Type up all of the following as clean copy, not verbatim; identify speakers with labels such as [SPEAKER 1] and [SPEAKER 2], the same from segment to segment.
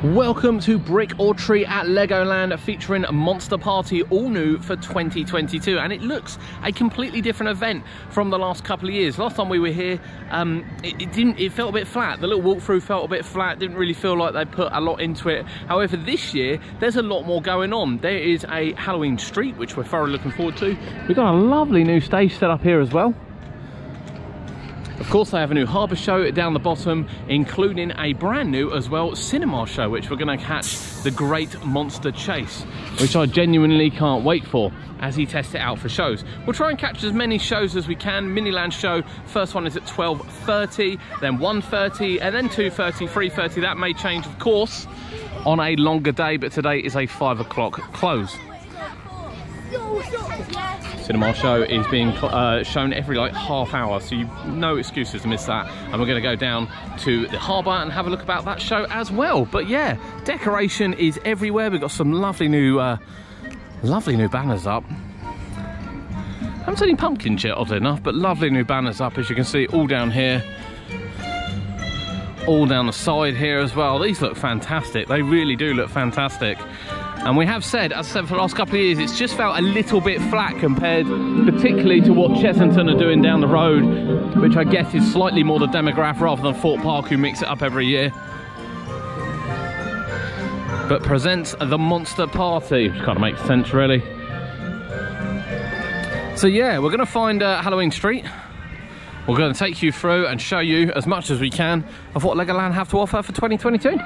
[SPEAKER 1] Welcome to Brick or Tree at Legoland, featuring Monster Party, all new for 2022, and it looks a completely different event from the last couple of years. Last time we were here, it felt a bit flat. The little walkthrough felt a bit flat, didn't really feel like they put a lot into it. However, this year there's a lot more going on. There is a Halloween street, which we're thoroughly looking forward to. We've got a lovely new stage set up here as well. Of course, they have a new Harbour show down the bottom, including a brand new as well cinema show, which we're going to catch the Great Monster Chase, which I genuinely can't wait for as he tests it out for shows. We'll try and catch as many shows as we can. Miniland show, first one is at 12:30, then 1:30, and then 2:30, 3:30. That may change, of course, on a longer day, but today is a 5 o'clock close. Cinema show is being shown every like half hour, so you've no excuses to miss that. And we're going to go down to the Harbour and have a look about that show as well. But yeah, decoration is everywhere. We've got some lovely new banners up. I haven't seen any pumpkins yet, oddly enough, but lovely new banners up, as you can see, all down here, all down the side here as well. These look fantastic. They really do look fantastic. And we have said, as I said, for the last couple of years, it's just felt a little bit flat compared particularly to what Chessington are doing down the road, which I guess is slightly more the demographic rather than Fort Park, who mix it up every year. But presents the Monster Party, which kind of makes sense, really. So yeah, we're going to find Halloween Street. We're going to take you through and show you as much as we can of what Legoland have to offer for 2022.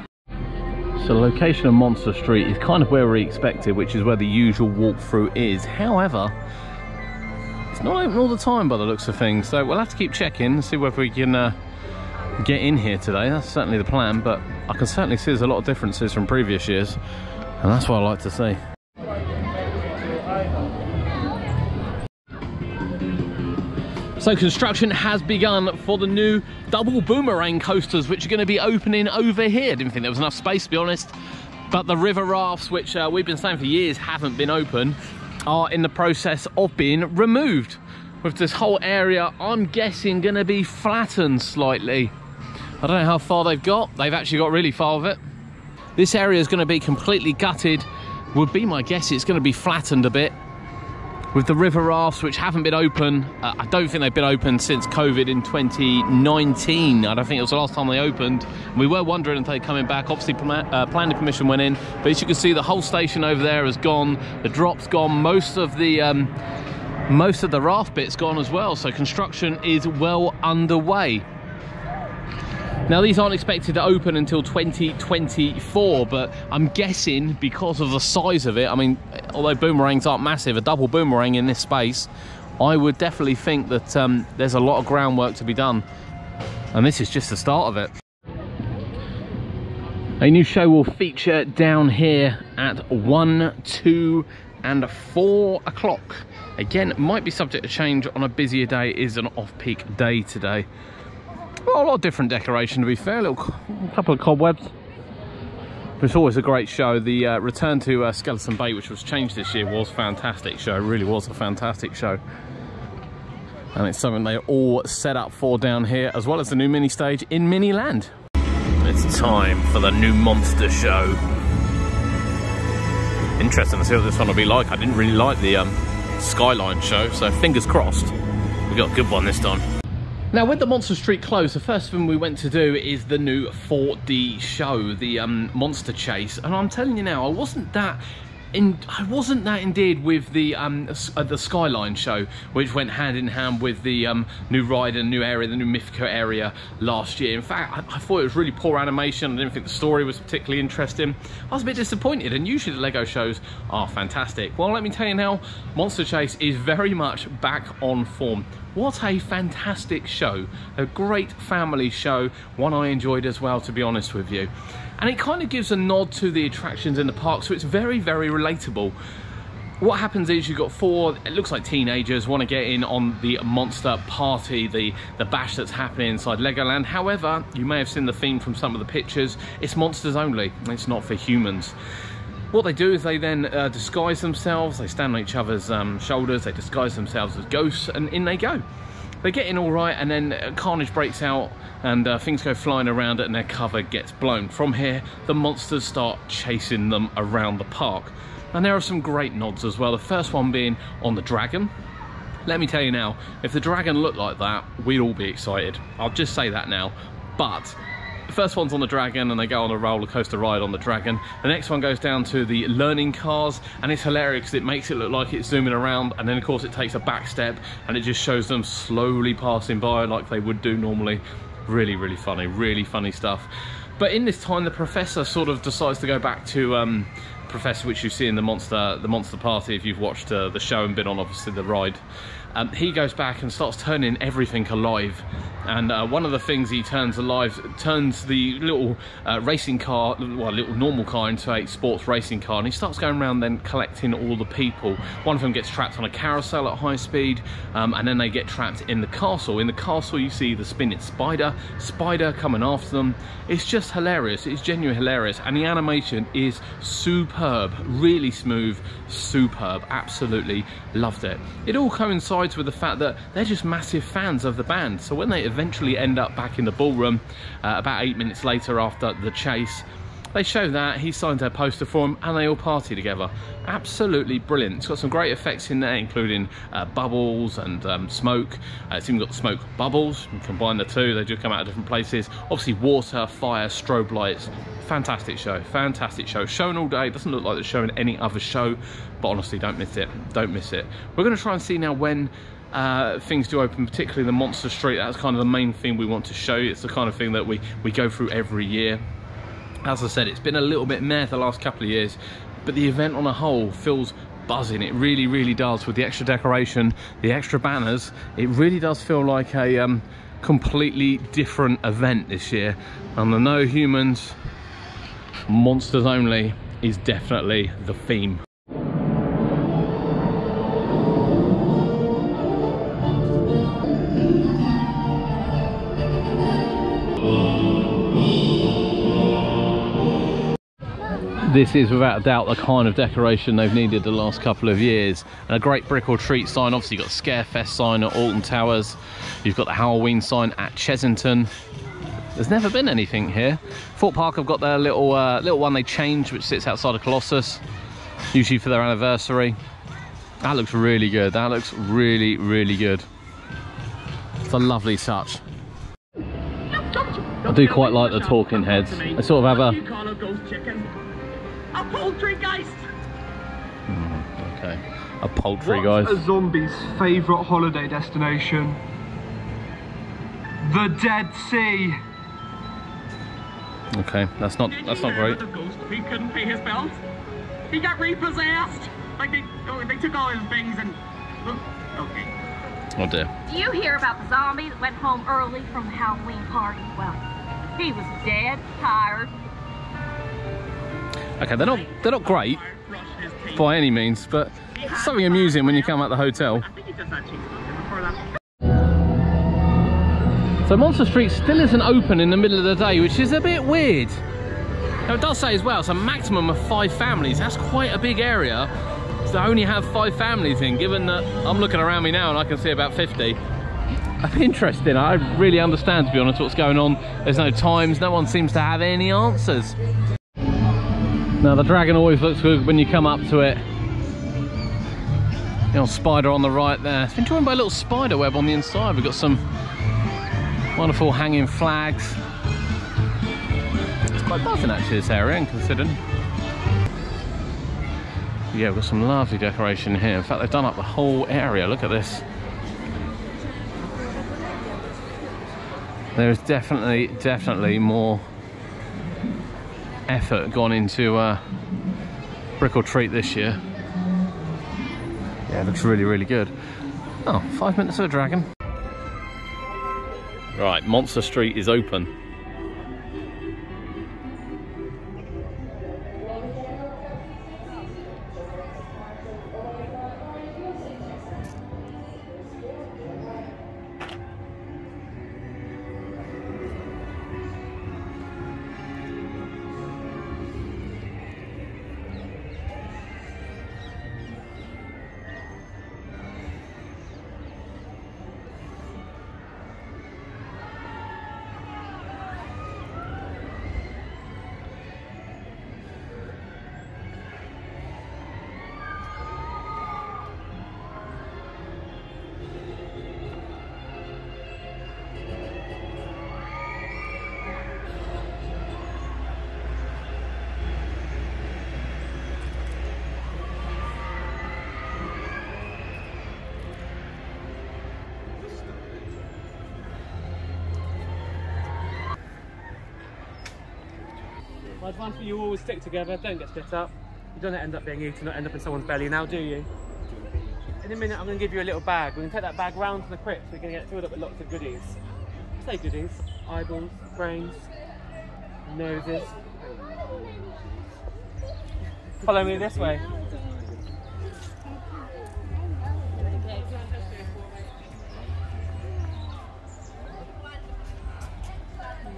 [SPEAKER 1] So the location of Monster Street is kind of where we expected, which is where the usual walkthrough is. However, it's not open all the time by the looks of things, so we'll have to keep checking and see whether we can get in here today. That's certainly the plan, but I can certainly see there's a lot of differences from previous years, and that's what I like to see. So construction has begun for the new double Boomerang coasters, which are going to be opening over here. Didn't think there was enough space, to be honest. But the river rafts, which we've been saying for years haven't been open, are in the process of being removed. With this whole area, I'm guessing, going to be flattened slightly. I don't know how far they've got. They've actually got really far with it. This area is going to be completely gutted. Would be my guess it's going to be flattened a bit. With the river rafts, which haven't been open, I don't think they've been open since COVID in 2019. I don't think it was the last time they opened. We were wondering if they're coming back. Obviously, planning permission went in, but as you can see, the whole station over there has gone. The drop's gone. Most of the raft bit's gone as well. So construction is well underway. Now, these aren't expected to open until 2024, but I'm guessing because of the size of it, I mean, although boomerangs aren't massive, a double Boomerang in this space, I would definitely think that there's a lot of groundwork to be done. And this is just the start of it. A new show will feature down here at 1, 2 and 4 o'clock. Again, might be subject to change on a busier day. It is an off-peak day today. Well, a lot of different decoration, to be fair. A couple of cobwebs. But it's always a great show. The return to Skeleton Bay, which was changed this year, was a fantastic show. It really was a fantastic show. And it's something they're all set up for down here, as well as the new mini stage in Miniland. It's time for the new monster show. Interesting to see what this one will be like. I didn't really like the Skyline show, so fingers crossed we got a good one this time. Now, with the Monster Street closed, the first thing we went to do is the new 4D show, the Monster Chase. And I'm telling you now, I wasn't that endeared with the Skyline show, which went hand in hand with the new ride and new area, the new Mythico area last year. In fact, I thought it was really poor animation. I didn't think the story was particularly interesting. I was a bit disappointed, and usually the Lego shows are fantastic. Well, let me tell you now, Monster Chase is very much back on form. What a fantastic show, a great family show, one I enjoyed as well, to be honest with you. And it kind of gives a nod to the attractions in the park, so it's very, very relatable. What happens is you've got 4, it looks like teenagers, want to get in on the Monster Party, the bash that's happening inside Legoland. However, you may have seen the theme from some of the pictures, it's monsters only, it's not for humans. What they do is they then disguise themselves, they stand on each other's shoulders, they disguise themselves as ghosts, and in they go. They get in all right, and then carnage breaks out, and things go flying around it, and their cover gets blown. From here, the monsters start chasing them around the park. And there are some great nods as well. The first one being on the dragon. Let me tell you now, if the dragon looked like that, we'd all be excited. I'll just say that now. But the first one's on the dragon, and they go on a roller coaster ride on the dragon. The next one goes down to the learning cars, and it's hilarious because it makes it look like it's zooming around, and then of course it takes a back step and it just shows them slowly passing by like they would do normally. Really, really funny stuff. But in this time, the professor sort of decides to go back to Professor, which you see in the monster party if you've watched the show and been on obviously the ride. He goes back and starts turning everything alive, and one of the things he turns alive turns the little racing car, well, little normal car, into a sports racing car, and he starts going around then collecting all the people. One of them gets trapped on a carousel at high speed, and then they get trapped in the castle. In the castle you see the spinning spider coming after them. It's just hilarious. It's genuinely hilarious, and the animation is superb, really smooth, superb. Absolutely loved it. It all coincides with the fact that they're just massive fans of the band, so when they eventually end up back in the ballroom about 8 minutes later after the chase, they show that he signed their poster for them, and they all party together. Absolutely brilliant. It's got some great effects in there, including bubbles and smoke. It's even got smoke bubbles. You combine the two, they do come out of different places. Obviously water, fire, strobe lights. Fantastic show, fantastic show. Shown all day. It doesn't look like it's showing any other show, but honestly, don't miss it. Don't miss it. We're going to try and see now when things do open, particularly the Monster Street. That's kind of the main thing we want to show you. It's the kind of thing that we go through every year. As I said, it's been a little bit meh the last couple of years, but the event on a whole feels buzzing. It really, really does. With the extra decoration, the extra banners, it really does feel like a completely different event this year. And the no humans, monsters only is definitely the theme. This is without a doubt the kind of decoration they've needed the last couple of years. And a great brick or treat sign. Obviously you've got Scarefest sign at Alton Towers. You've got the Halloween sign at Chessington. There's never been anything here. Thorpe Park have got their little one they changed, which sits outside of Colossus, usually for their anniversary. That looks really good. That looks really, really good. It's a lovely touch. I do quite like the talking heads. They sort of have
[SPEAKER 2] a poultrygeist.
[SPEAKER 1] Okay, a poultrygeist.
[SPEAKER 3] What's a zombie's favourite holiday destination? The Dead Sea.
[SPEAKER 1] Okay, that's not great.
[SPEAKER 2] The ghost, he couldn't pay his bills. He got repossessed. Like they took all his things and. Okay.
[SPEAKER 1] Oh dear.
[SPEAKER 4] Do you hear about the zombie that went home early from the Halloween party? Well, he was dead tired.
[SPEAKER 1] Okay, they're not great by any means, but it's something amusing when you come out the hotel. So Monster Street still isn't open in the middle of the day, which is a bit weird. Now it does say as well, it's a maximum of 5 families. That's quite a big area to only have 5 families in, given that I'm looking around me now and I can see about 50. That's interesting. I don't really understand, to be honest, what's going on. There's no times, no one seems to have any answers. Now the dragon always looks good when you come up to it. The old spider on the right there. It's been joined by a little spider web on the inside. We've got some wonderful hanging flags. It's quite buzzing actually, this area, considering. Yeah, we've got some lovely decoration here. In fact, they've done up the whole area. Look at this. There is definitely more effort gone into brick or treat this year. Yeah, it looks really, really good. Oh, 5 minutes of a dragon. Right, Monster Street is open.
[SPEAKER 5] My advice for you always stick together, don't get split up. You don't end up being eaten or end up in someone's belly now, do you? In a minute I'm going to give you a little bag. We're going to take that bag round to the crypt. We're going to get filled up with lots of goodies. Say goodies. Eyeballs, brains, noses. Follow me this way.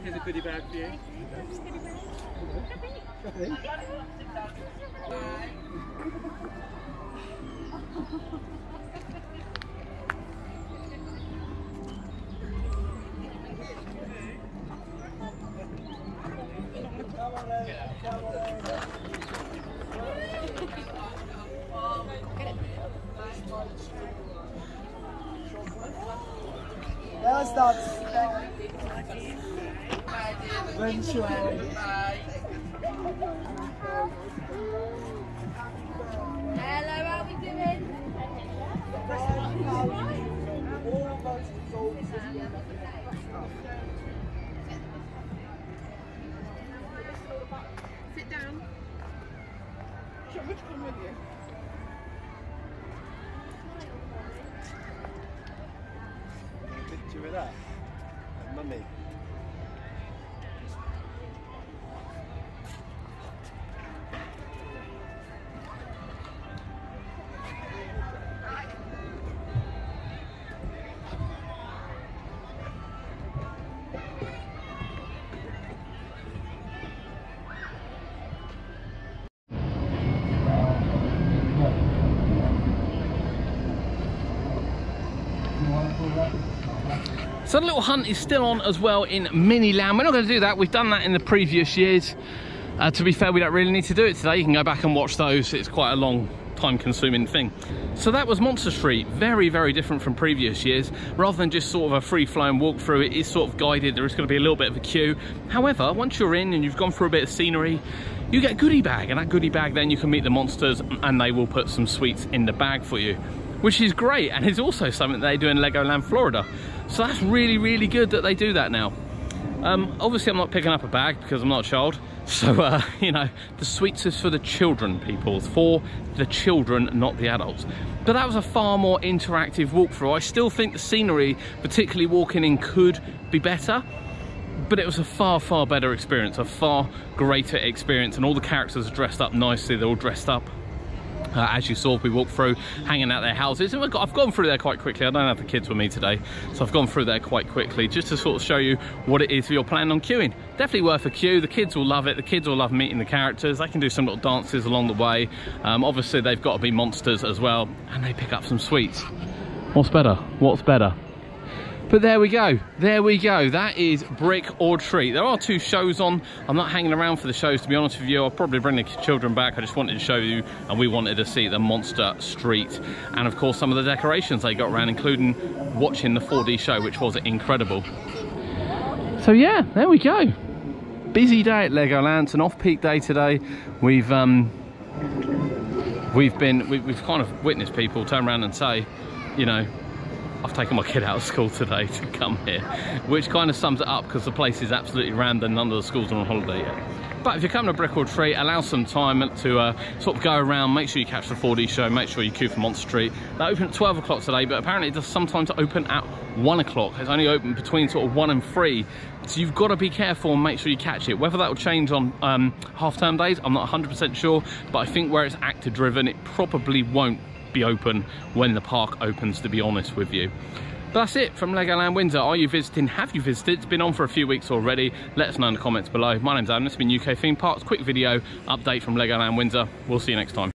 [SPEAKER 5] Here's a goodie bag for you.
[SPEAKER 6] Let's start. Windsor.
[SPEAKER 7] Hello, how are we doing? Sit down. Which one with you?
[SPEAKER 6] Picture of that. Mummy.
[SPEAKER 1] So the little hunt is still on as well in Miniland. We're not going to do that. We've done that in the previous years. To be fair, we don't really need to do it today. You can go back and watch those. It's quite a long, time-consuming thing. So that was Monster Street. Very, very different from previous years. Rather than just sort of a free-flowing walkthrough, it is sort of guided. There is going to be a little bit of a queue. However, once you're in and you've gone through a bit of scenery, you get a goodie bag. And that goodie bag, then you can meet the monsters and they will put some sweets in the bag for you, which is great. And it's also something they do in Legoland Florida. So that's really, really good that they do that now. Obviously I'm not picking up a bag because I'm not a child. So, you know, the sweets is for the children, people. It's for the children, not the adults. But that was a far more interactive walkthrough. I still think the scenery, particularly walking in, could be better. But it was a far, far better experience, a far greater experience. And all the characters are dressed up nicely. They're all dressed up. As you saw, we walked through, hanging out their houses, and I've gone through there quite quickly. I don't have the kids with me today, so I've gone through there quite quickly just to sort of show you what it is if you're planning on queuing. Definitely worth a queue. The kids will love it. The kids will love meeting the characters. They can do some little dances along the way. Obviously, they've got to be monsters as well, and they pick up some sweets. What's better? What's better? But there we go, there we go. That is Brick or Treat. There are 2 shows on. I'm not hanging around for the shows, to be honest with you. I'll probably bring the children back. I just wanted to show you, and we wanted to see the Monster Street. And of course, some of the decorations they got around, including watching the 4D show, which was incredible. So yeah, there we go. Busy day at Legoland. It's an off-peak day today. We've kind of witnessed people turn around and say, you know, I've taken my kid out of school today to come here, which kind of sums it up because the place is absolutely rammed and none of the schools are on holiday yet. But if you're coming to Brick or Treat, allow some time to sort of go around, make sure you catch the 4D show, make sure you queue for Monster Street. They open at 12 o'clock today, but apparently it does sometimes open at 1 o'clock. It's only open between sort of 1 and 3. So you've got to be careful and make sure you catch it. Whether that will change on half-term days, I'm not 100% sure, but I think where it's actor driven, it probably won't be open when the park opens, to be honest with you. But that's it from Legoland Windsor. Are you visiting? Have you visited? It's been on for a few weeks already. Let us know in the comments below. My name's Adam. This has been UK Theme Parks. Quick video update from Legoland Windsor. We'll see you next time.